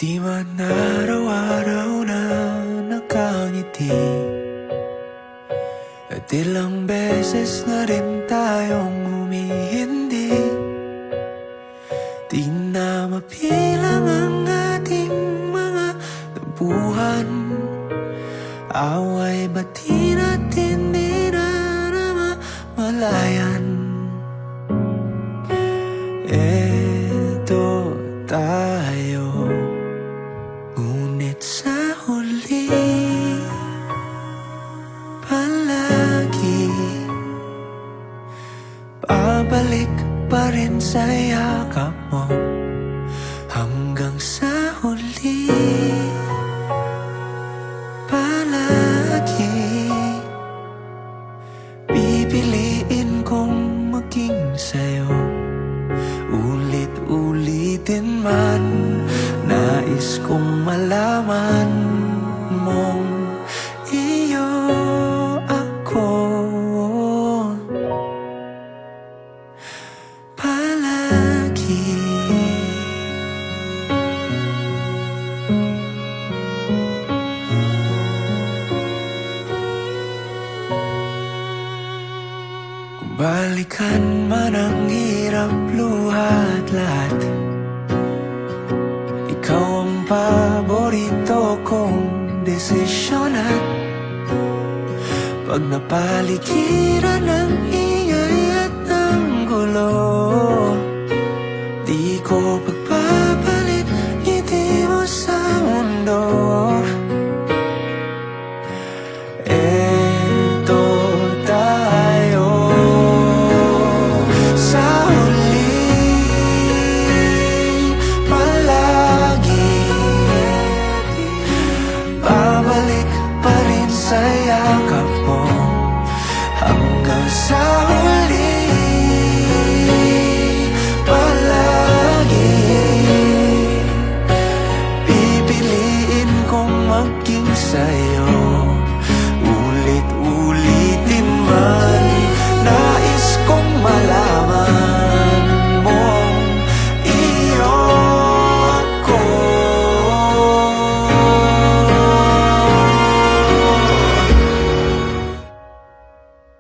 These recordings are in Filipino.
Di man araw-araw na nakangiti, at ilang beses na rin tayong humihindi. Di na mapilang ang ating mga tampuhan, away bati natin di na namamalayan. Eto tayo, ngunit sa huli palagi babalik pa rin sa yakap mo. Hanggang sa huli palagi pipiliin kong maging sa'yo. Ulit-ulitin man, nais kong malaman mong iyo ako palagi. Kung balikan man ang hirap, luha at lahat, ikaw ang paborito kong desisyon. At pag napaligiran ng ingay at ng gulo, di ko pagpapalit ngiti mo sa mundo. Eto tayo, sa huli palagi babalik pa rin sa yakap mo. Hanggang sa huli palagi pipiliin kong maging sa'yo. Ulit-ulitin man, nais kong malaman mong iyo ako.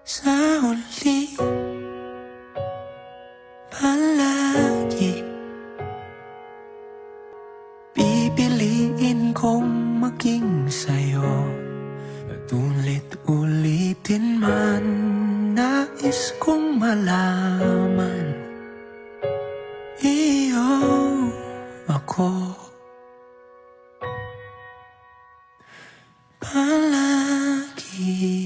Sa huli palagi pipiliin kong maging sa'yo. At ulit-ulitin man, nais kong malaman iyo ako palagi.